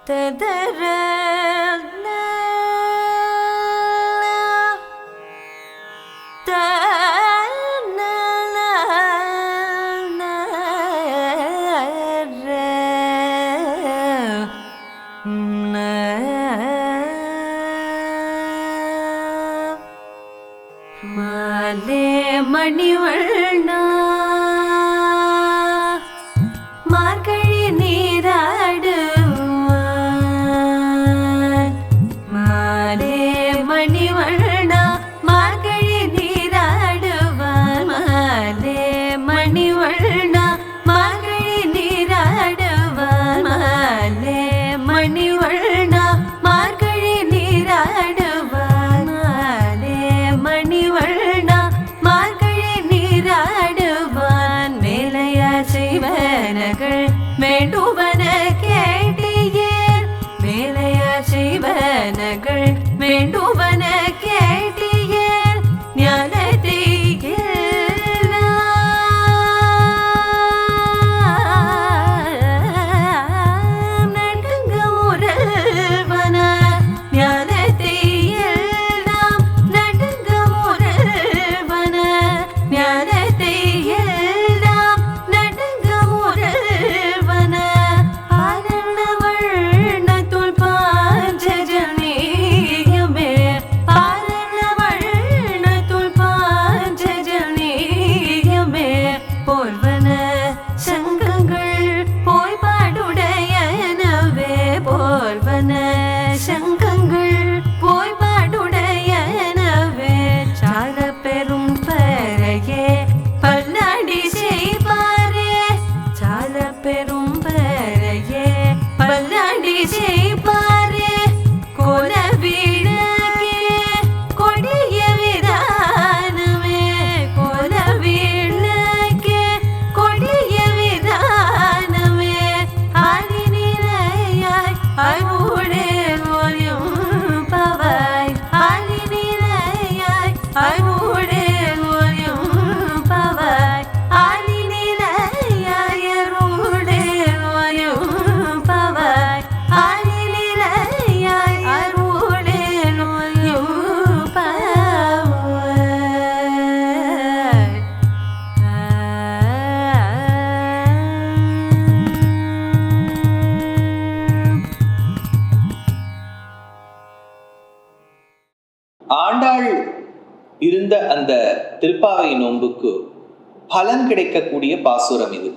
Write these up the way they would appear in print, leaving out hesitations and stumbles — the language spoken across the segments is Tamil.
மாலே மணிவண்ணா மார்கழி நீராடுவான். மாலே மணிவண்ணா மார்கழி நீராடுவான். மாலே மணிவண்ணா மார்கழி நீராடுவான். மாலே மணிவண்ணா மார்கழி நீராடுவான். மாலே மணிவண்ணா மார்கழி நீராடுவான். மேலையா செய்வனகள் வேண்டுவன கேட்டியேன். மேலையா செய்வனகள் வேண்டுவன கேட்டியேன். ஞானத்தை ஆண்டாள் இருந்த அந்த திருப்பாவை நோன்புக்கு பலன் கிடைக்கக்கூடிய பாசுரம் இது.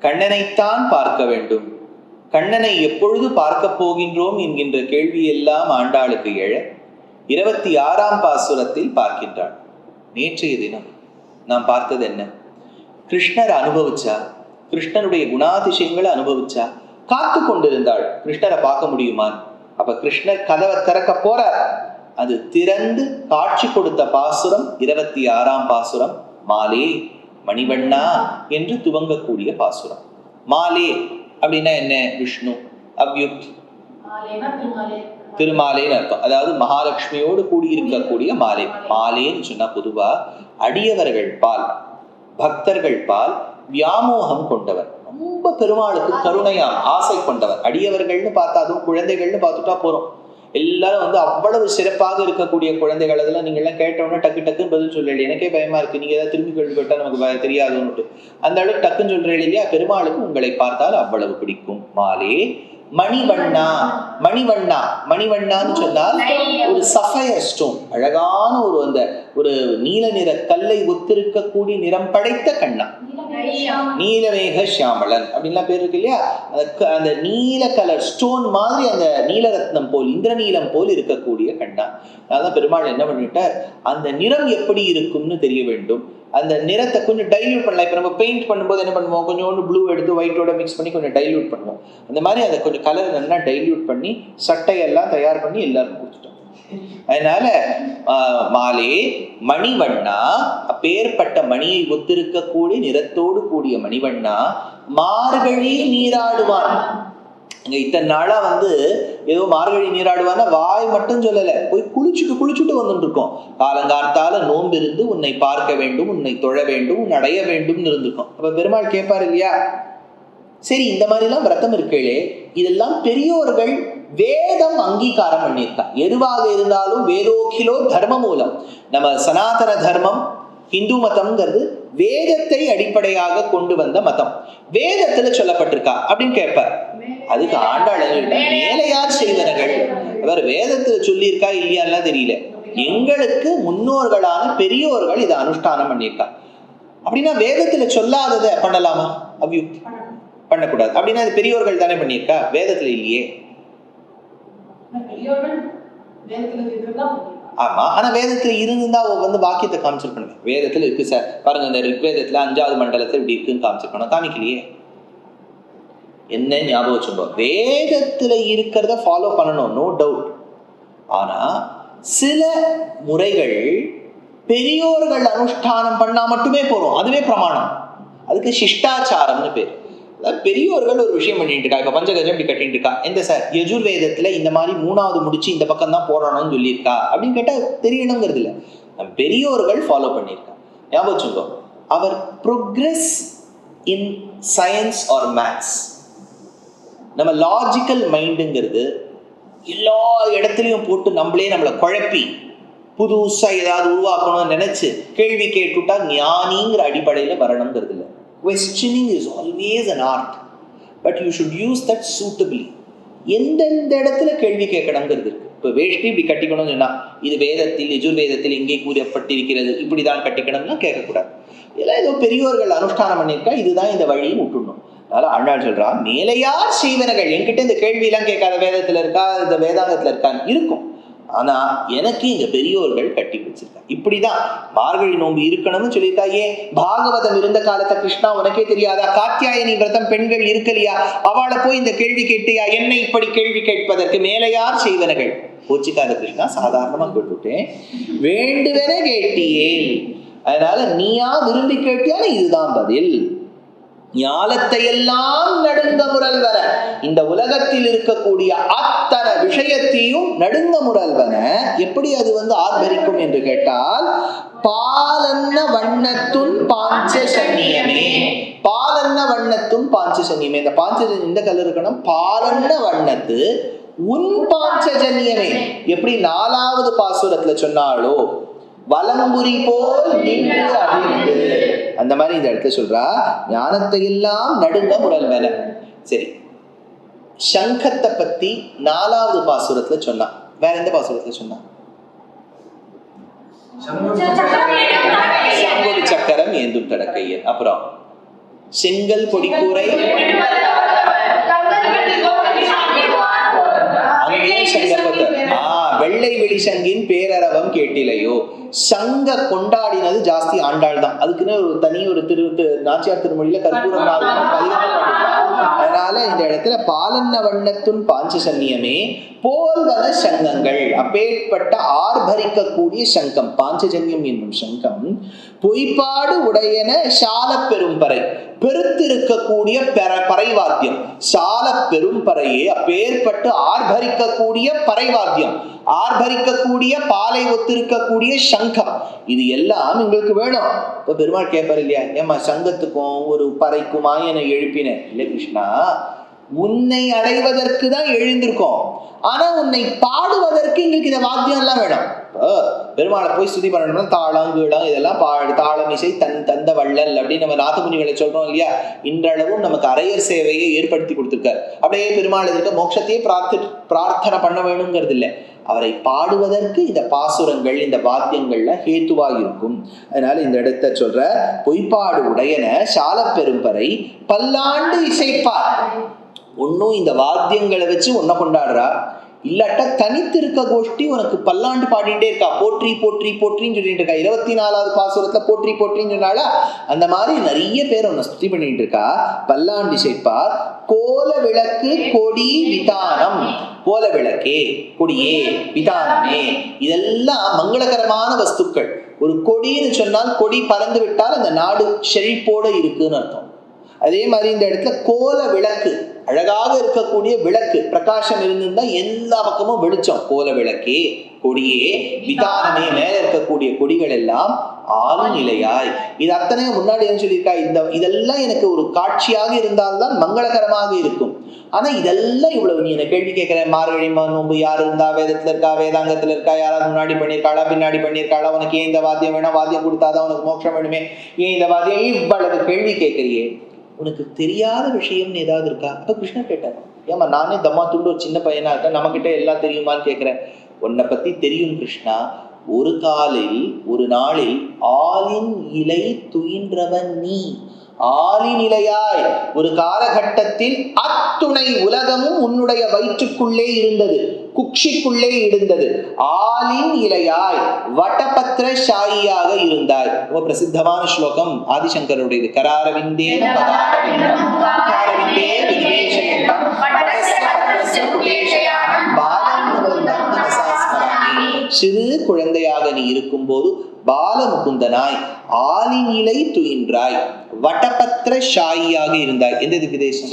கண்ணனைத்தான் பார்க்க வேண்டும், கண்ணனை எப்பொழுது பார்க்க போகின்றோம் என்கின்ற கேள்வியெல்லாம் ஆண்டாளுக்கு எழ 26ஆம் பாசுரத்தில் பார்க்கின்றாள். நேற்றைய தினம் நாம் பார்த்தது என்ன? கிருஷ்ணர் அனுபவிச்சா, கிருஷ்ணனுடைய குணாதிசயங்களை அனுபவிச்சா, காத்து கொண்டிருந்தாள் கிருஷ்ணரை பார்க்க முடியுமான். அப்ப கிருஷ்ணர் கதவை திறக்க போறார். அது திறந்து காட்சி கொடுத்த பாசுரம் 26ஆம் பாசுரம். மாலே மணிவண்ணா என்று துவங்கக்கூடிய பாசுரம். மாலே அப்படின்னா என்ன? விஷ்ணு, அவ்யுத், திருமாலேன்னு அர்த்தம். அதாவது மகாலட்சுமியோடு கூடியிருக்கக்கூடிய மாலே. மாலேன்னு சொன்னா பொதுவா அடியவர்கள் பால், பக்தர்கள் பால் வியாமோகம் கொண்டவர், ரொம்ப பெருமாளுக்கு கருணையாம் ஆசை கொண்டவர். அடியவர்கள்னு பார்த்தா, அதுவும் குழந்தைகள்னு பார்த்துட்டா போறோம். எல்லாரும் அவ்வளவு சிறப்பாக இருக்கக்கூடிய குழந்தைகள். அதெல்லாம் நீங்க எல்லாம் கேட்டோன்னா டக்கு டக்குன்னு பதில் சொல்லல. எனக்கே பயமா இருக்கு, நீங்க ஏதாவது திரும்பி கேள்வி கேட்டா நமக்கு தெரியாதுன்னுட்டு. அந்த அளவுக்கு டக்குன்னு சொல்றேன் இல்லையா? பெருமாளுக்கு உங்களை பார்த்தால் அவ்வளவு பிடிக்கும். மாலே மணிவண்ணா. மணிவண்ணா, மணிவண்ணான்னு சொன்னால் ஒரு சஃபயர் ஸ்டோன், அழகான ஒரு அந்த ஒரு நீல நிற கல்லை ஒத்திருக்கக்கூடிய நிறம் படைத்த கண்ணா. நீலமேக சியாமளன் அப்படின்லாம் பேர் இருக்கு இல்லையா? அந்த நீல கலர் ஸ்டோன் மாதிரி அந்த நீலரத்னம் போல், இந்திரநீலம் போல் இருக்கக்கூடிய கண்ணா. அதான் பெருமாள் என்ன பண்ணிட்டார், அந்த நிறம் எப்படி இருக்கும்னு தெரிய வேண்டும். அந்த நிறத்தை கொஞ்சம் டைல்யூட் பண்ணலாம். இப்போ நம்ம பெயிண்ட் பண்ணும்போது என்ன பண்ணுவோம், கொஞ்சோண்டு ப்ளூ எடுத்து ஒயிட்டோட மிக்ஸ் பண்ணி கொஞ்சம் டைல்யூட் பண்ணுவோம். அந்த மாதிரி அதை கொஞ்சம் கலர் நல்லா டைல்யூட் பண்ணி சட்டையெல்லாம் தயார் பண்ணி எல்லாரும் கொடுத்துட்டோம். அதனால மாலே மணிவண்ணா, அப்பேற்பட்ட மணியை ஒத்திருக்கக்கூடிய நிறத்தோடு கூடிய மணிவண்ணா மார்கழி நீராடுவான். இங்க இத்தனை நாளா ஏதோ மார்கழி நீராடுவான்னா வாய் மட்டும் சொல்லல, போய் குளிச்சுட்டு வந்துட்டு இருக்கோம். காலங்கார்த்தால நோன்பு இருந்து உன்னை பார்க்க வேண்டும், உன்னை தொழ வேண்டும், உன் அடைய வேண்டும் இருந்திருக்கோம். அப்ப பெருமாள் கேட்பார் இல்லையா, சரி, இந்த மாதிரிலாம் விரதம் இருக்கே, இதெல்லாம் பெரியோர்கள் வேதம் அங்கீகாரம் பண்ணியிருக்கா. எதுவாக இருந்தாலும் வேதோகிலோ தர்ம மூலம். நம்ம சனாதன தர்மம் ஹிந்து மதம்ங்கிறது வேதத்தை அடிப்படையாக கொண்டு வந்த மதம். வேதத்துல சொல்லப்பட்டிருக்கா அப்படின்னு கேட்பார். அதுக்கு ஆண்டாள் மேலையார் செய்தனர்கள், அவர் வேதத்துல சொல்லியிருக்கா இல்லையான்லாம் தெரியல, எங்களுக்கு முன்னோர்களான பெரியோர்கள் இதை அனுஷ்டானம் பண்ணியிருக்கா. அப்படின்னா வேதத்துல சொல்லாததை பண்ணலாமா? அவ்யுக்தி, பண்ணக்கூடாது. அப்படின்னா அது பெரியோர்கள் தானே பண்ணியிருக்கா, வேதத்துல இல்லையே. ஆமா, ஆனா வேதத்துல இருந்தா வாக்கியத்தை காமிச்சிருக்கணும். வேதத்துல இருக்கு சார் பாருங்க, இந்த ரிக்வேதத்துல 5வது மண்டலத்துல இப்படி இருக்குன்னு காமிச்சிருக்கணும், காமிக்கலையே. என்ன ஞாபகம் வச்சுக்கோ, வேதத்துல இருக்கிறத ஃபாலோ பண்ணணும், நோ டவுட். ஆனா சில முறைகள் பெரியோர்கள் அனுஷ்டானம் பண்ணா மட்டுமே போறோம், அதுவே பிரமாணம். அதுக்கு சிஷ்டாச்சாரம்னு பேர். பெரியோர்கள் ஒரு விஷயம் பண்ணிட்டு இருக்கா, இப்ப பஞ்சகஜம் இப்படி கட்டிட்டு இருக்கா, எந்த சார் யஜுர்வேதத்துல இந்த மாதிரி 3வது முடிச்சு இந்த பக்கம் தான் போடணும்னு சொல்லியிருக்கா அப்படின்னு கேட்டா தெரியணுங்கிறது இல்லை, பெரியோர்கள் ஃபாலோ பண்ணியிருக்கா. ஞாபகம் வச்சுக்கோ, அவர் progress in science or maths. நம்ம லாஜிக்கல் மைண்டுங்கிறது எல்லா இடத்துலையும் போட்டு நம்மளை குழப்பி புதுசா ஏதாவது உருவாக்கணும்னு நினைச்சு கேள்வி கேட்டுட்டா ஞானிங்கிற அடிப்படையில வரணுங்கிறது இல்லை. Questioning is always an art, but you should use that suitably. எந்தெந்த இடத்துல கேள்வி கேட்கணுங்கிறது இருக்கு. இப்போ வேஷ்டி இப்படி கட்டிக்கணும்னு சொன்னா இது வேதத்தில் யஜுர்வேதத்தில் எங்கே கூறப்பட்டிருக்கிறது, இப்படிதான் கட்டிக்கணும்னா கேட்கக்கூடாது. இதெல்லாம் ஏதோ பெரியோர்கள் அனுஷ்டானம் பண்ணியிருக்கா, இதுதான் இந்த வழியை விட்டுடணும். அதனால ஆண்டாள் சொல்றா, மேலையார் செய்வனர்கள். என்கிட்ட இந்த கேள்வி எல்லாம் கேட்காத, வேதத்துல இருக்கா இந்த வேதாந்தத்துல இருக்கான்னு இருக்கும், ஆனா எனக்கு இங்க பெரியோர்கள் கட்டி வச்சிருக்கா. இப்படிதான் மார்கழி நோன்பு இருக்கணும்னு சொல்லியிருக்கா. ஏன் பாகவதம் இருந்த காலத்தை கிருஷ்ணா உனக்கே தெரியாதா? காத்தியாயனி விரதம் பெண்கள் இருக்கலையா? அவளை போய் இந்த கேள்வி கேட்டியா? என்ன இப்படி கேள்வி கேட்பதற்கு மேலையார் செய்வனர்கள்? கோச்சிக்காத கிருஷ்ணா, சாதாரணமா கேட்டுட்டேன், வேண்டுவென கேட்டியேன், அதனால நீயா விரும்பி கேட்டியான இதுதான் பதில். ஞாலத்தை எல்லாம் நடுங்க முரல்வன, இந்த உலகத்தில் இருக்கக்கூடிய அத்தனை விஷயத்தையும் நடுங்க முரல்வன. எப்படி அது ஆர்ப்பரிக்கும் என்று கேட்டால், பாலன்ன வண்ணத்துன் பாஞ்சசன்னியமே. பாலன்ன வண்ணத்துன் பாஞ்சசன்னியமே, இந்த பாஞ்சஜன்யம் இந்த கலர் இருக்கணும். பாலன்ன வண்ணத்து உன் பாஞ்சஜன்யமே, எப்படி 4வது பாசுரத்துல சொன்னாலோ வலம்புரி போல் நின்று அதிர்ந்து, அந்த மாதிரி இந்த இடத்துல சொல்றா, ஞானத்தை எல்லாம் நடுங்க முரல்வன. சரி, சங்கத்தை பத்தி 4வது பாசுரத்துல சொன்னா, வேற எந்த பாசுரத்துல சொன்னா? சங்கொடு சக்கரம் ஏந்தும் தடக்கையன். அப்புறம் செங்கல் பொடிக்கூரை, வெள்ளை வெளி சங்கின் பேரரவம் கேட்டிலையோ. சங்க கொண்டாடினது ஜாஸ்தி ஆண்டாள் தான். அதுக்குன்னு ஒரு தனி ஒரு நாச்சியார் திருமொழியில கற்பூரம். அதனால இந்த இடத்துல பாலன்ன வண்ணத்துன் பாஞ்சசன்னியமே போல்வன சங்கங்கள், அப்பேற்பட்ட ஆர்ப்பரிக்கக்கூடிய சங்கம், பாஞ்சஜன்யம் என்னும் சங்கம். பொய்ப்பாடு உடையன சால பெரும்பறை, பெருத்திருக்கக்கூடிய பறைவாத்தியம். சால பெரும்பறையே அப்பேற்பட்டு ஆர்ப்பரிக்கக்கூடிய பறைவாத்தியம், ஆர்ப்பரிக்கக்கூடிய பாலை ஒத்திருக்கக்கூடிய சங்கம். இது எல்லாம் எங்களுக்கு வேணும். இப்ப பெருமாள் கேட்பார் இல்லையா, ஏமா சங்கத்துக்கும் ஒரு பறைக்குமா என எழுப்பினேன்? இல்லை கிருஷ்ணா, உன்னை அடைவதற்கு தான் எழுந்திருக்கோம், ஆனா உன்னை பாடுவதற்கு எங்களுக்கு இந்த வாத்தியம் எல்லாம் வேணும். பெருமாளை போய் ஸ்துதி பண்ணணும்னா தாளம் கீழம் இதெல்லாம் தாளம் இசை தந்த வள்ளல் அப்படின்னு நம்ம நாதமுனிகளை சொல்றோம் இல்லையா. இன்றளவும் நமக்கு அரையர் சேவையை ஏற்படுத்தி கொடுத்திருக்காரு. அப்படியே பெருமாள் இருக்க மோட்சத்தையே பிரார்த்தனை பண்ண வேணுங்கிறது இல்லை, அவரை பாடுவதற்கு இந்த பாசுரங்கள் இந்த வாத்தியங்கள்ல ஹேத்துவாக இருக்கும். அதனால இந்த இடத்த சொல்ற, பொய்ப்பாடு உடையன சால பெரும்பறை பல்லாண்டு இசைப்பார். ஒன்னும் இந்த வாத்தியங்களை வச்சு ஒன்ன கொண்டாடுறா, இல்லாட்டா தனித்து இருக்க கோஷ்டி உனக்கு பல்லாண்டு பாடிட்டே இருக்கா, போற்றி போற்றி போற்றின்னு சொல்லிட்டு இருக்கா. 24வது பாசுரத்துல போற்றி போற்றின்னு சொன்னால அந்த மாதிரி நிறைய பேர் உன்னை ஸ்துதி பண்ணிட்டு இருக்கா. பல்லாண்டு இசைப்பார் கோல விளக்கு கொடி விதானம். கோல விளக்கே, கொடியே, விதானமே, இதெல்லாம் மங்களகரமான வஸ்துக்கள். ஒரு கொடின்னு சொன்னால் கொடி பறந்து விட்டால் அந்த நாடு செழிப்போட இருக்குன்னு அர்த்தம். அதே மாதிரி இந்த இடத்துல கோல விளக்கு, அழகாக இருக்கக்கூடிய விளக்கு பிரகாசம் இருந்திருந்தா எல்லா பக்கமும் வெளிச்சம். கோல விளக்கே கொடியே விதானமே, மேல இருக்கக்கூடிய கொடிகள் எல்லாம் ஆளுநிலையாய். இது அத்தனையும் முன்னாடி என்ன சொல்லியிருக்கா, இதெல்லாம் எனக்கு ஒரு காட்சியாக இருந்தால்தான் மங்களகரமாக இருக்கும். ஆனா இதெல்லாம் இவ்வளவு நீ என்ன கேள்வி கேட்கிற, மார்கழி நோன்பு யார் இருந்தா, வேதத்துல இருக்கா, வேதாங்கத்துல இருக்கா, யாராவது முன்னாடி பண்ணியிருக்காளா, பின்னாடி பண்ணியிருக்காளா, உனக்கு ஏன் இந்த வாத்தியம் வேணும், வாத்தியம் கொடுத்தாதான் உனக்கு மோட்சம் வேணுமே, ஏன் இந்த வாத்தியம், இவ்வளவு கேள்வி கேட்கறியே, உனக்கு தெரியாத விஷயம்னு ஏதாவது இருக்கா? அப்ப கிருஷ்ணர் கேட்டார், ஏமா நானே தம்மா துண்டு ஒரு சின்ன பையனா இருக்கேன், நம்ம கிட்ட எல்லாம் தெரியுமான்னு கேட்கிறேன். உன்னை பத்தி தெரியும் கிருஷ்ணா. ஒரு நாளில் ஆலின் இலை துயின்றவன் நீ. ஆலிநிலையாய் ஒரு காலகட்டத்தில் அத்துணை உலகமும் உன்னுடைய வயிற்றுக்குள்ளே இருந்தது, குக்ஷிக்குள்ளே இருந்தது. ஆலின் இலையாய் வட்டபத்திர ஷாயியாக இருந்தாய். ரொம்ப பிரசித்தமான ஸ்லோகம் ஆதிசங்கருடையது. கராரவிந்தேன சிறு குழந்தையாக நீ இருக்கும் போது பாலமுகுந்தனாய் ஆலிநிலை துயின்றாய், வட்டபத்திர ஷாயியாக இருந்தாய். எந்த திவ்யதேசம்?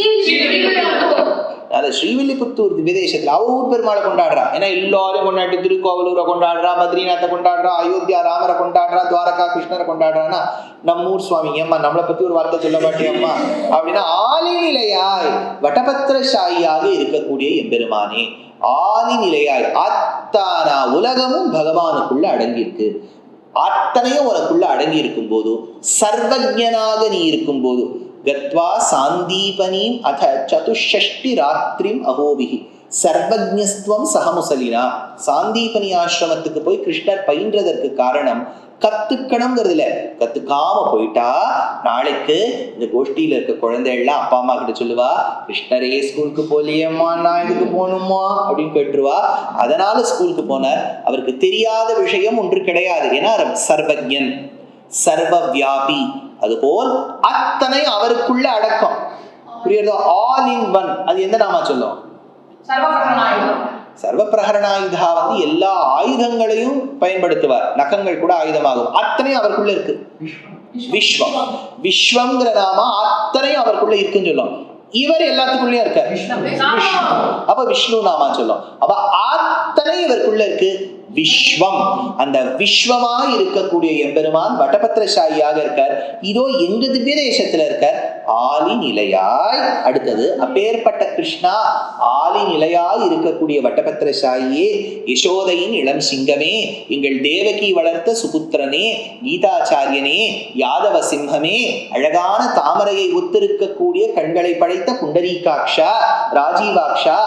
ஸ்ரீவில்லிபுத்தூர் திவ்யதேசத்துல அவ ஊர் பெருமாளை கொண்டாடுறா. ஏன்னா எல்லாரும் கொண்டாடி திருக்கோவலூரை கொண்டாடுறா, பத்ரிநாத்தை கொண்டாடுறா, அயோத்தியா ராமரை கொண்டாடுறா, துவாரகா கிருஷ்ணரை கொண்டாடுறான்னா நம்ம ஊர் சுவாமி அம்மா நம்மளை பத்தி ஒரு வார்த்தை சொல்ல மாட்டேம்மா அப்படின்னா, ஆலிநிலையாய் வட்டபத்திர ஷாயியாக இருக்கக்கூடிய எம்பெருமானே, ஆலிநிலையாய் அத்தானா உலகமும் பகவானுக்குள்ள அடங்கியிருக்கு. அத்தனையும் உனக்குள்ள அடங்கி இருக்கும் போது, சர்வஜனாக நீ இருக்கும் போது, கத்வா சாந்தீபனீம் அத சதுஷ்டி ராத்திரிம் அகோபிகி சர்வஜஸ்துவம் சகமுசலினா. சாந்தீபனி ஆசிரமத்துக்கு போய் கிருஷ்ணர் பயின்றதற்கு காரணம் கத்துக்கணுங்கிறதுல, கத்துக்காம போயிட்டா நாளைக்கு இந்த கோஷ்டியில இருக்க குழந்தை எல்லாம் அப்பா அம்மா கிட்ட சொல்லுவா, கிருஷ்ணரே ஸ்கூலுக்கு போலியம்மா, நான் இதுக்கு போகணுமா அப்படின்னு கேட்டுருவா. அதனால ஸ்கூலுக்கு போனார். அவருக்கு தெரியாத விஷயம் ஒன்று கிடையாது. ஏன்னா சர்வஜன், சர்வ வியாபி. அதுபோல் அத்தனை அவருக்குள்ள அடக்கம். புரியுறதோ? All in one. அது எந்த நாமா சொல்லும்? சர்வ பிரகரணாயுதா. எல்லா ஆயுதங்களையும் பயன்படுத்துவார். நகங்கள் கூட ஆயுதமாகும். அத்தனையும் அவருக்குள்ள இருக்கு. விஸ்வம், விஸ்வம்ங்கிற நாம அத்தனையும் அவருக்குள்ள இருக்குன்னு சொல்லும். இவர் எல்லாத்துக்குள்ளயும் இருக்கார். அப்ப விஷ்ணு நாமா சொல்லும். அப்ப அத்தனை இவருக்குள்ள இருக்கு. விஸ்வம், அந்த விஸ்வமா இருக்கக்கூடிய எம்பெருமான் வட்டபத்திரசாயியாக இருக்கார். இதோ எங்க திவ்ய தேசத்துல இருக்கார், ஆலி நிலையாய். அடுத்தது அப்பேற்பட்ட கிருஷ்ணா, ஆலி நிலையாய் இருக்கக்கூடிய வட்டபத்திரசாயியே, யசோதையின் இளம் சிங்கமே, எங்கள் தேவகி வளர்த்த சுபுத்திரனே, கீதாச்சாரியனே, யாதவ சிம்மமே, அழகான தாமரையை ஒத்திருக்கக்கூடிய கண்களை படைத்த புண்டரீகாட்சா, ராஜீவாட்சா,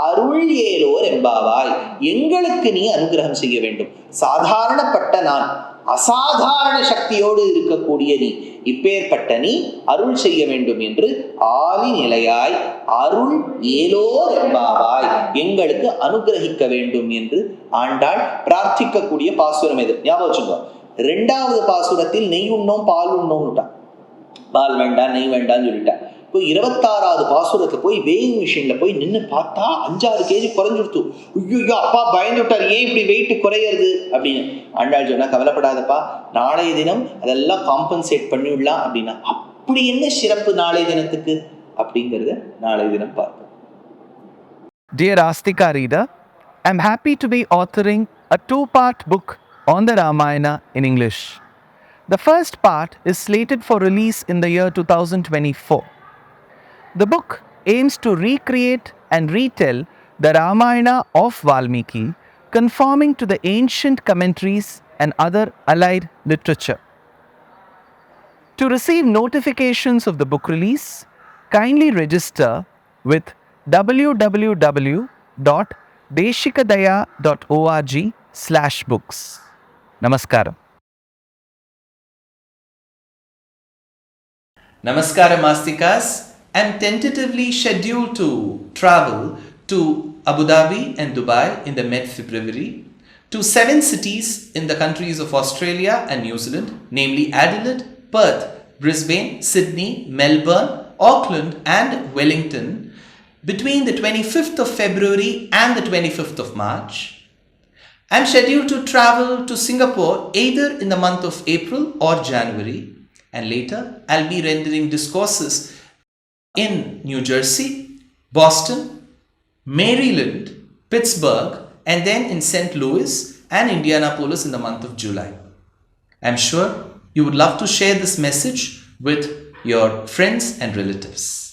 அருள் ஏலோர் எம்பாவாய், எங்களுக்கு நீ அனுகிரகம் செய்ய வேண்டும். சாதாரணப்பட்ட நான், அசாதாரண சக்தியோடு இருக்கக்கூடிய நீ, இப்பேற்பட்ட நீ அருள் செய்ய வேண்டும் என்று ஆலி நிலையாய் அருள் ஏலோர் எம்பாவாய், எங்களுக்கு அனுகிரகிக்க வேண்டும் என்று ஆண்டாள் பிரார்த்திக்கக்கூடிய பாசுரம் எது? ஞாபகம் வச்சுக்கோ. 2வது பாசுரத்தில் நெய் உண்ணோம் பால் உண்ணோம்னுட்டான். பால் வேண்டாம் நெய் வேண்டாம்னு சொல்லிட்டான். இப்போ 26வது பாசுரத்துல போய் வெயிங் மிஷின்ல போய் நின்று பார்த்தா 5-6 கேஜி குறைஞ்சுடுத்து. ஐயோ அப்பா பயந்துட்டார், ஏன் இப்படி வெயிட் குறையிறது அப்படின்னு. ஆண்டாள் சொன்னா, கவலைப்படாதப்பா, நாளைய தினம் அதெல்லாம் காம்பன்சேட் பண்ணிவிடலாம் அப்படின்னா. அப்படி என்ன சிறப்பு நாளைய தினத்துக்கு அப்படிங்கிறத நாளைய தினம் பார்ப்போம். Dear Astika reader, I am happy to be authoring a 2-part book on the Ramayana in English. The first part is slated for release in the year 2024. The book aims to recreate and retell the Ramayana of Valmiki, conforming to the ancient commentaries and other allied literature. To receive notifications of the book release, kindly register with www.deshikadaya.org/books. Namaskaram. Namaskaram Astikas. I'm tentatively scheduled to travel to Abu Dhabi and Dubai in the mid-February, to 7 cities in the countries of Australia and New Zealand, namely Adelaide, Perth, Brisbane, Sydney, Melbourne, Auckland and Wellington, between the 25th of February and the 25th of March. I'm scheduled to travel to Singapore either in the month of April or January, and later I'll be rendering discourses in New Jersey, Boston, Maryland, Pittsburgh, and then in St. Louis and Indianapolis in the month of July. I'm sure you would love to share this message with your friends and relatives.